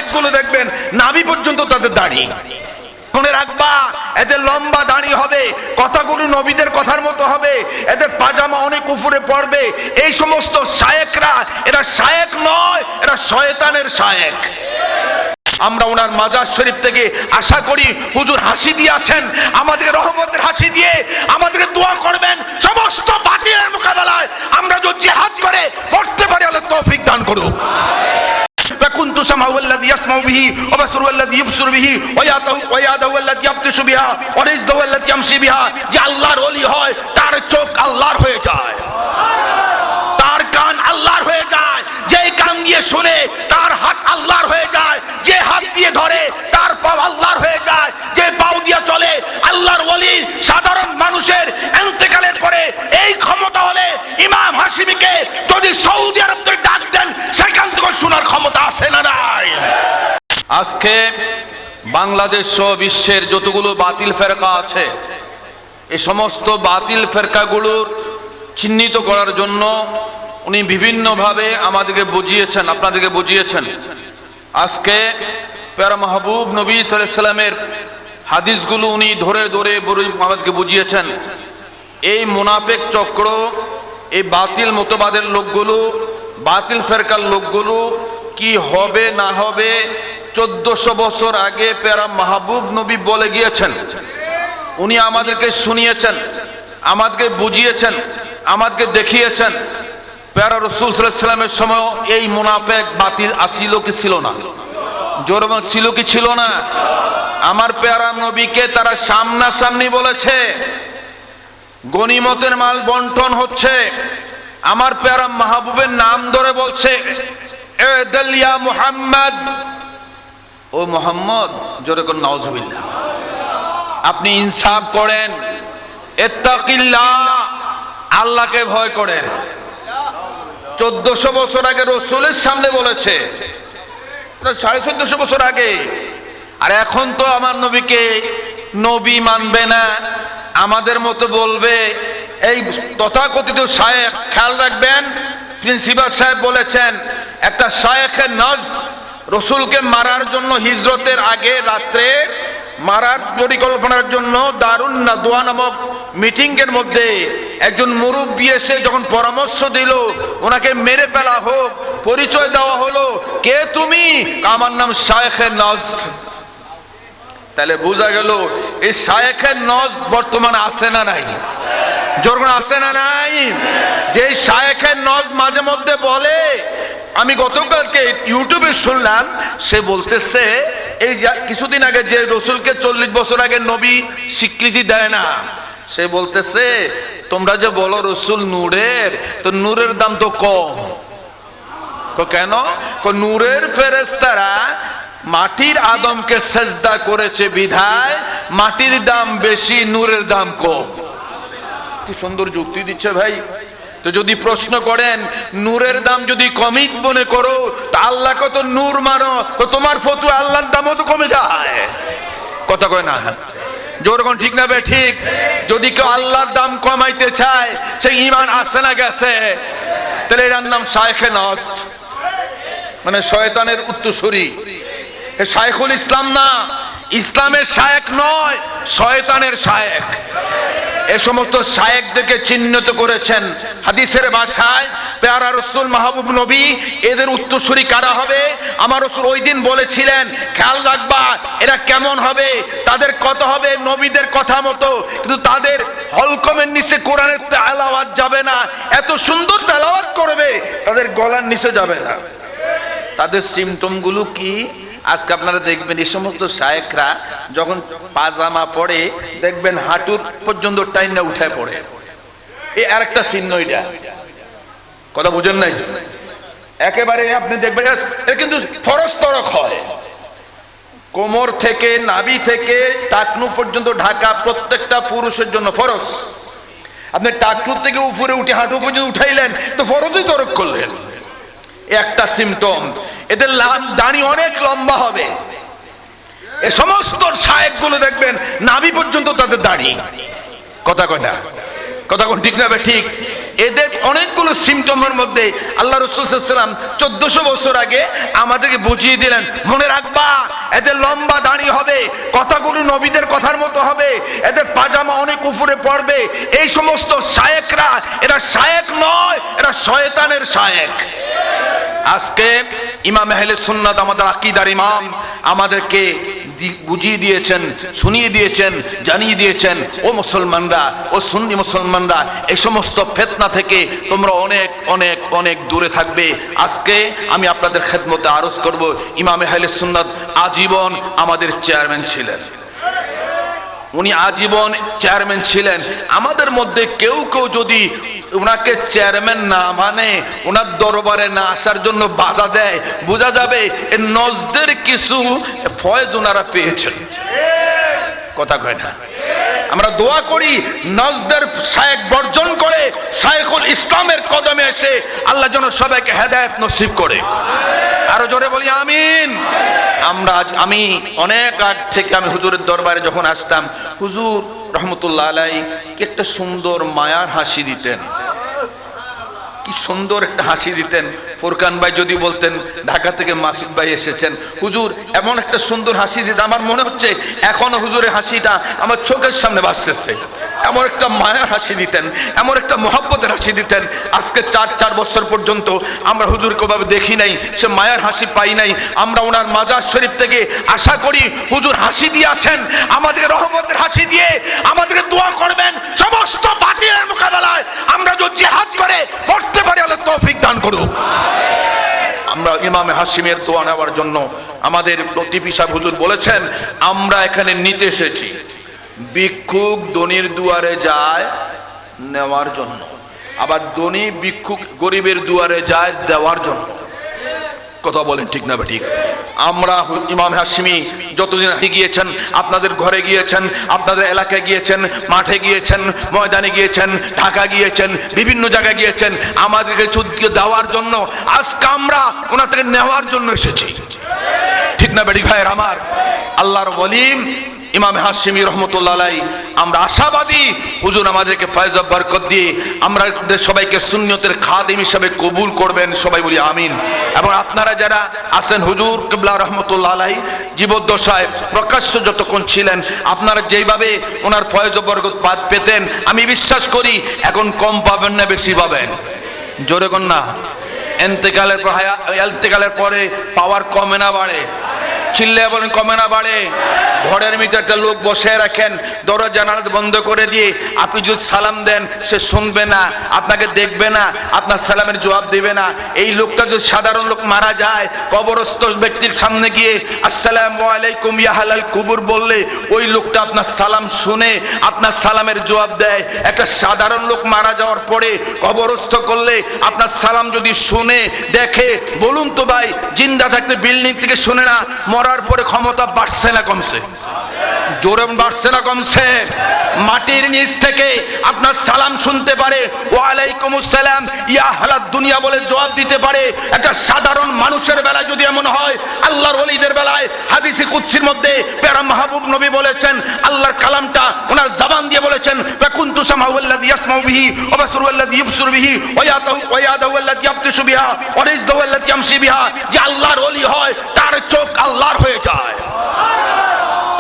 শায়েখগুলো দেখবেন নাভি পর্যন্ত তাদের দাড়ি। মনে রাখবা, এদের লম্বা দাড়ি হবে, কথাগুলো নবীদের কথার মতো হবে, এদের পাজামা অনেক উপরে পড়বে। এই সমস্ত শায়েখরা, এরা শায়েখ নয়, এরা শয়তানের শায়েখ। আমরা ওনার মাজার শরীফ থেকে আশা করি হুজুর হাসি দিয়ে আছেন, আমাদের রহমতের হাসি দিয়ে আমাদেরকে দোয়া করবেন সমস্ত বাতিলের মোকাবেলায় আমরা যদি জিহাদ করে করতে পারি, আল্লাহ তৌফিক দান করুন। كنت سمعه الذي يسمع به وبصره الذي يبصر به ويده التي يبطش بها ورجله التي يمشي بها। যে আল্লাহর ওলি হয় তার চোখ আল্লাহর হয়ে যায়, তার কান আল্লাহর হয়ে যায়, যে কান দিয়ে শুনে তার হাত আল্লাহর হয়ে যায়, যে হাত দিয়ে ধরে তার পা আল্লাহর হয়ে যায়, যে পাও দিয়ে চলে আল্লাহর ওলি। সাধারণ মানুষের ইন্তেকালের পরে এই ক্ষমতা হলে ইমাম হাশিমিকে যদি সৌদি আরব থেকে ডাক দেন সেখান থেকে শোনার ক্ষমতা আছে না নাই? আজকে বাংলাদেশ সহ বিশ্বের যতগুলো বাতিল ফেরকা আছে, এই সমস্ত বাতিল ফেরকাগুলোর চিহ্নিত করার জন্য উনি বিভিন্নভাবে আমাদেরকে বুঝিয়েছেন, আপনাদেরকে বুঝিয়েছেন। আজকে প্যারা মাহবুব নবী সাল্লাল্লাহু আলাইহি ওয়াসাল্লামের হাদিসগুলো উনি ধরে ধরে আমাদেরকে বুঝিয়েছেন। এই মুনাফিক চক্র, এই বাতিল মতবাদের লোকগুলো, বাতিল ফেরকার লোকগুলো কি হবে না হবে 1400 বছর আগে প্যারা মাহবুব নবী বলে গিয়েছেন। উনি আমাদেরকে শুনিয়েছেন, আমাদেরকে বুঝিয়েছেন, আমাদেরকে দেখিয়েছেন। প্যারা রাসূল সাল্লাল্লাহু আলাইহি ওয়াসাল্লামের সময় এই মুনাফিক বাতিল আসিল কি ছিল না? জোরবান ছিল কি ছিল না? আমার প্যারা নবীকে তারা সামনাসামনি বলেছে, গনিমতের মাল বন্টন হচ্ছে, আমার প্যারা মাহবুবের নাম ধরে বলছে, এ দালিয়া মুহাম্মদ, ও মুহাম্মদ, জোরে কোন নাউজুবিল্লাহ, আপনি ইনসাফ করেন, ইত্তাকিল্লাহ, আল্লাহকে ভয় করেন। 1400 বছর আগে রাসূলের সামনে বলেছে, 1450 বছর আগে। আর এখন তো আমার নবীকে নবী মানবে না, আমাদের মতো বলবে এই তথাকথিত শায়েখ। খেয়াল রাখবেন, প্রিন্সিপাল সাহেব বলেছেন, একটা শায়েখের নজ রসুলকে মারার জন্য হিজরতের আগে রাত্রে মারার পরিকল্পনার জন্য দারুন নাদওয়া নামক মিটিং এর মধ্যে একজন মুরব্বী এসে যখন পরামর্শ দিল ওনাকে মেরে ফেলা হোক, পরিচয় দেওয়া হলো, কে তুমি? আমার নাম শায়েখে নজদ। তাহলে বোঝা গেল এই শায়েখে নজদ বর্তমানে আছে না নাই? যখন আছে না নাই? যে শায়েখে নজদ মাঝে মধ্যে বলে, আমি গতকালকে ইউটিউবে শুনলাম, সে বলতেছে এই কিছুদিন আগে যে রসুলকে 40 বছর আগে নবী স্বীকৃতি দেয় না, সে বলতেছে তোমরা যে বলো রসুল নূরের, তো নূরের দাম তো কম। কেন? নূরের ফেরেশতারা মাটির আদমকে সেজদা করেছে বিধায় মাটির দাম বেশি, নূরের দাম কম। কি সুন্দর যুক্তি দিচ্ছে ভাই। তো যদি প্রশ্ন করেন নূরের দাম যদি কমই মনে করো, তা আল্লাহকে তো নূর মানো, তো তোমার ফতুয়া আল্লাহর দামও তো কমে যায়। কথা কয় না? যেরকম ঠিক না বে ঠিক? যদি কেউ আল্লাহর দাম কমাইতে চায়, সে ঈমান আছে না গেছে? তাহলে এর নাম শায়েখে নজদ, মানে শয়তানের উত্তরসূরি। শায়েখুল ইসলাম না, ইসলামের শায়েখ নয়, শয়তানের শায়েখ। এই সমস্ত শায়েখদেরকে চিহ্নিত করেছেন হাদিসের ভাষায় প্যারা রাসূল মাহবুব নবী। এদের উত্তরসূরি কারা হবে? আমার রাসূল ওই দিন বলেছিলেন, খেয়াল রাখবা এরা কেমন হবে, তাদের কথা হবে নবীদের কথা মতো, কিন্তু তাদের হলকমের নিচে কোরআনের তেলাওয়াত যাবে না। এত সুন্দর তেলাওয়াত করবে, তাদের গলার নিচে যাবে না। তাদের সিমটম গুলো কি? আজকে আপনারা দেখবেন এই সমস্ত শায়েখরা যখন পাজামা পরে দেখবেন হাঁটুর পর্যন্ত টাইনা উঠে পড়ে। এই আরেকটা চিহ্ন, এটা কথা বুঝেন নাই? একেবারে আপনি দেখবেন এটা কিন্তু ফরজ তরক হয়, কোমর থেকে নাভি থেকে টাকনু পর্যন্ত ঢাকা প্রত্যেকটা পুরুষের জন্য ফরজ। আপনি টাকনু থেকে উপরে উঠে হাঁটু পর্যন্ত উঠাইলেন, তো ফরজই তরক করলেন। একটা সিমটম, এদের দাড়ি অনেক লম্বা হবে। এই সমস্ত শায়েখগুলো দেখবেন নাভি পর্যন্ত তাদের দাড়ি। কথা কয় না? কথা কোন ঠিক না? ঠিক। এদের অনেকগুলো সিমটমের মধ্যে আল্লাহ রাসূল সাল্লাল্লাহু আলাইহি ওয়াসাল্লাম 1400 বছর আগে আমাদেরকে বুঝিয়ে দিলেন, মনে রাখবা এদের লম্বা দাড়ি হবে, কথাগুলো নবীদের কথার মতো হবে, এদের পাজামা অনেক উপরে পড়বে। এই সমস্ত শায়েখরা, এরা শায়েখ নয়, এরা শয়তানের শায়েখ। আজকে ইমাম আহলে সুন্নাত, আমাদের আকীদার ইমাম, আমাদেরকে বুঝিয়ে দিয়েছেন, শুনিয়ে দিয়েছেন, জানিয়ে দিয়েছেন, ও মুসলমানরা, ও সুন্নি মুসলমানরা, এই সমস্ত ফিতনা থেকে তোমরা অনেক অনেক অনেক দূরে থাকবে। আজকে আমি আপনাদের খেদমতে আরজ করব, ইমাম আহলে সুন্নাত আজীবন আমাদের চেয়ারম্যান ছিলেন। উনি আজীবন চেয়ারম্যান ছিলেন। আমাদের মধ্যে কেউ কেউ যদি ওনাকে চেয়ারম্যান না মানে, ওনার দরবারে না আসার জন্য বাধা দেয়, বোঝা যাবে এর নজদের কিছু ফয়েজ ওনারা পেয়েছেন। কথা কয় না? আমরা দোয়া করি নজদের শায়েখ বর্জন করে শায়েখুল ইসলামের কদমে এসে আল্লাহ যেন সবাইকে হেদায়েত নসিব করে। আরো জোরে বলি আমিন। আমি অনেক আগ থেকে আমি হুজুরের দরবারে যখন আসতাম, হুজুর রহমতুল্লাহ আলাইহি কি একটা সুন্দর মায়ার হাসি দিতেন, কি সুন্দর একটা হাসি দিতেন। ফোরকান ভাই যদি বলতেন ঢাকা থেকে মাসুদ ভাই এসেছেন, হুজুর এমন একটা সুন্দর হাসি দিতেন, আমার মনে হচ্ছে এখনো হুজুরের হাসিটা আমার চোখের সামনে ভাসতেছে। এমন একটা মায়ার হাসি দিতেন, এমন একটা মহব্বতের হাসি দিতেন। আজকে 4 বছর পর্যন্ত আমরা হুজুরকে ওভাবে দেখি নাই, সে মায়ার হাসি পাই নাই। আমরা ওনার মাজার শরীফ থেকে আশা করি হুজুর হাসি দিয়ে আছেন, আমাদের রহমতের হাসি দিয়ে আমাদেরকে দোয়া করবেন সমস্ত বাতিলের মোকাবেলায় আমরা যদি জিহাদ করে করতে পারি, আল্লাহ তৌফিক দান করুক। আমরা ইমামে হাশিমের দোয়া নেওয়ার জন্য, আমাদের লতিফ সাহেব হুজুর বলেছেন, আমরা এখানে নিতে এসেছি। ভিক্ষুক ধনীর দুয়ারে যায় নেওয়ার জন্য, আবার ধনী ভিক্ষুক গরিবের দুয়ারে যায় দেওয়ার জন্য। কথা বলেন ঠিক না ঠিক? আমরা ইমাম হাশিমি যতদিন গিয়েছেন, আপনাদের ঘরে গিয়েছেন, আপনাদের এলাকায় গিয়েছেন, মাঠে গিয়েছেন, ময়দানে গিয়েছেন, ঢাকা গিয়েছেন, বিভিন্ন জায়গায় গিয়েছেন, আমাদেরকে চুদকে দেওয়ার জন্য। আজকে আমরা ওনার থেকে নেওয়ার জন্য এসেছি। ঠিক না বেটি ভাইয়ের আমার? আল্লাহর ওলি ইমাম হাশিমি রহমতুল্লাহ আলাইহি, আমরা আশাবাদী হুজুর আমাদেরকে ফয়েজ বরকত দিয়ে আমরা সবাইকে সুন্নতের খাদিম হিসাবে কবুল করবেন। সবাই বলি আমিন। এবং আপনারা যারা আছেন, হুজুর কিবলা রহমতুল্লাহ আলাইহি জীবদ্দশায় প্রকাশ্য যতক্ষণ ছিলেন, আপনারা যেইভাবে ওনার ফয়েজ বরকত পেতেন, আমি বিশ্বাস করি এখন কম পাবেন না, বেশি পাবেন। জোরে কোন না? এন্তেকালের পরে পাওয়ার কমে না বাড়ে? চিল্লে বলেন কমে না বাড়ে? ঘরের ভিতরে একটা লোক বসে রাখেন, দরজা জানালা বন্ধ করে দিয়ে আপনি যদি সালাম দেন, সে শুনবে না, আপনাকে দেখবে না, আপনার সালামের জবাব দিবে না। এই লোকটা যদি সাধারণ লোক মারা যায়, কবরস্থ ব্যক্তির সামনে গিয়ে আসসালামু আলাইকুম ইয়া হালাল কুবুর বললে ওই লোকটা আপনার সালাম শুনে আপনার সালামের জবাব দেয়। একটা সাধারণ লোক মারা যাওয়ার পরে কবরস্থ করলে আপনার সালাম যদি শুনে দেখে, বলুন তো ভাই, জিন্দা থাকতে বিল্ডিং থেকে শুনে না, মরার পরে ক্ষমতা বাড়ছে না কমছে? জোরে বাড়ছে না কমছে? মাটির নিচ থেকে আপনার সালাম শুনতে পারে, ওয়ালাইকুম আসসালাম ইয়া হালাত দুনিয়া বলে জবাব দিতে পারে। একটা সাধারণ মানুষের বেলায় যদি এমন হয়, আল্লাহর ওলিদের বেলায় হাদিসে কুদসির মধ্যে প্যারা মাহবুব নবী বলেছেন, আল্লাহর কালামটা ওনার জবান দিয়ে বলেছেন, ফাকুনতু সামাউল্লাযী ইয়াসমাউ বিহি ওয়া বাসরুল্লাযী ইবসুরু বিহি ওয়া ইয়াদাউল্লাযী ইয়াবতিশু বিহা ওয়া রিজকুল্লাযী ইয়ামশি বিহা। যে আল্লাহর ওলি হয় তার চোখ আল্লাহর হয়ে যায়,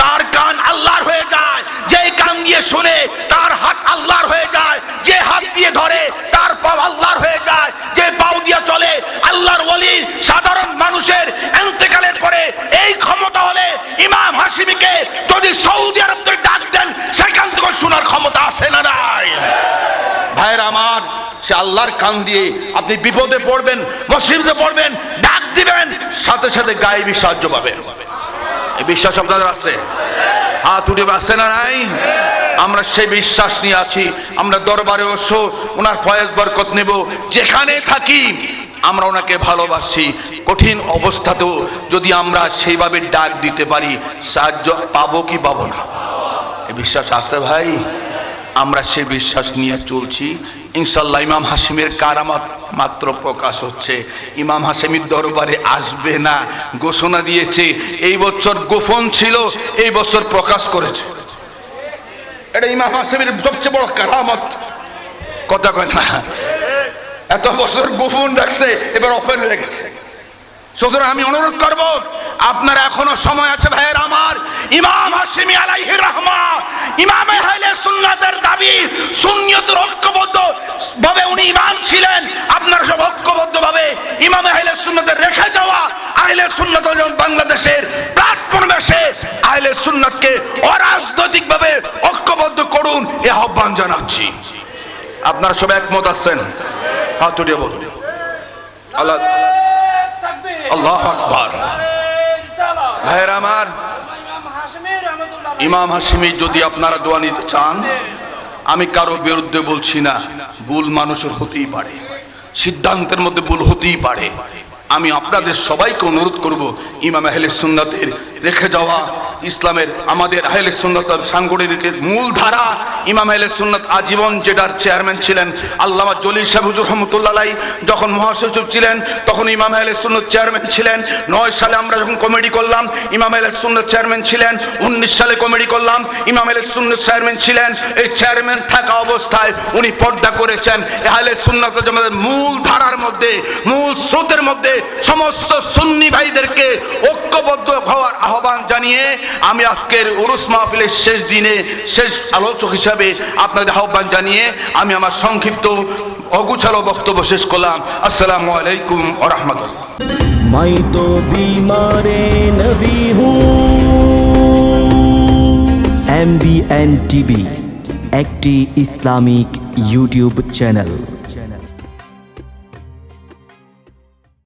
তার কান আল্লাহর হয়ে যায়, যেই কান দিয়ে শুনে তার হাত আল্লাহর হয়ে যায়, যে হাত দিয়ে ধরে তার পাও আল্লাহর হয়ে যায়, যে পাও দিয়ে চলে আল্লাহর ওলি। সাধারণ মানুষের ইন্তেকালের পরে এই ক্ষমতা হলে ইমাম হাশিমিকে যদি সৌদি আরব থেকে ডাক দেন, সেখান থেকে শোনার ক্ষমতা আছে না নাই? ভাইয়ের আমার, সে আল্লাহর কান দিয়ে আপনি বিপদে পড়বেন, মুসিবতে পড়বেন, ডাক দিবেন, সাথে সাথে গায়েবী সাহায্য পাবেন। এই বিশ্বাস আপনাদের আছে? হাত উঠে আছে না নাই? আমরা সেই বিশ্বাস নিয়ে আছি। আমরা দরবারে অবশ্য ওনার ফয়েজ বরকত নেব, যেখানে থাকি আমরা ওনাকে ভালোবাসি। কঠিন অবস্থাতেও যদি আমরা সেইভাবে ডাক দিতে পারি, সাহায্য পাবো কি পাবো না? এই বিশ্বাস আছে ভাই? আমরা সেই বিশ্বাস নিয়ে চলছি ইনশাল্লাহ। ইমাম হাশিমের কারামত মাত্র প্রকাশ হচ্ছে, ইমাম হাশিমের দরবারে আসবে না ঘোষণা দিয়েছে। এই বছর গোপন ছিল, এই বছর প্রকাশ করেছে। এটা ইমাম হাশিমের সবচেয়ে বড় কারামত। কথা কয় না? এত বছর গোপন রাখছে, এবার ওপেন রেখেছে। সুতরাং আমি অনুরোধ করব, আপনার এখনো সময় আছে ভাইয়ের আমার। ইমাম হাশিমি আলাইহির রাহমা, ইমাম আহলে সুন্নাতের দাবি সুন্নিয়তের ঐক্যবদ্ধ ভাবে উনি ইমাম ছিলেন। আপনারা সব ঐক্যবদ্ধ ভাবে ইমাম আহলে সুন্নাতের রেখে যাওয়া আহলে সুন্নাত ওয়াল জামাত বাংলাদেশের প্ল্যাটফর্মে এসে আহলে সুন্নাতকে অরাজনৈতিক ভাবে ঐক্যবদ্ধ করুন, এই আহ্বান জানাচ্ছি। আপনারা সব একমত আছেন? হাত উঠিয়ে বলুন আল্লাহ আল্লাহু আকবার। ভাইয়ের আমার, ইমাম হাশিমি যদি আপনারা দোয়া নিতে চান, আমি কারো বিরুদ্ধে বলছি না, ভুল মানুষের হতেই পারে, সিদ্ধান্তের মধ্যে ভুল হতেই পারে। আমি আপনাদের সবাইকে অনুরোধ করব, ইমাম আহলে সুন্নাতের রেখে যাওয়া ইসলামের আমাদের আহলে সুন্নাত সাংগঠনিক মূল ধারা ইমাম আহলে সুন্নাত আজীবন, যেটার চেয়ারম্যান ছিলেন আল্লামা জলিল সাহেব হুজুর রহমতুল্লাহ আলাইহি, যখন মহাসচিব ছিলেন তখন ইমাম আহলে সুন্নাত চেয়ারম্যান ছিলেন। 9 সালে আমরা যখন কমিটি করলাম ইমাম আহলে সুন্নাত চেয়ারম্যান ছিলেন। 19 সালে কমিটি করলাম ইমাম আহলে সুন্নাত চেয়ারম্যান ছিলেন। এই চেয়ারম্যান থাকা অবস্থায় উনি পর্দা করেছেন আহলে সুন্নাত ওয়াল জামাতের মূল ধারার মধ্যে, মূল স্রোতের মধ্যে সমস্ত সুন্নি ভাইদেরকে ঐক্যবদ্ধ হওয়ার আহ্বান জানিয়ে আমি আজকের উরুস মাহফিলের শেষ দিনে শেষ আলোচক হিসাবে আপনাদের আহ্বান জানিয়ে আমি আমার সংক্ষিপ্ত অগুছালো বক্তব্য শেষ করলাম। আসসালামু আলাইকুম ওয়া রাহমাতুল্লাহ। मैं तो बीमार नबी हूँ। MBN TV একটি ইসলামিক ইউটিউব চ্যানেল।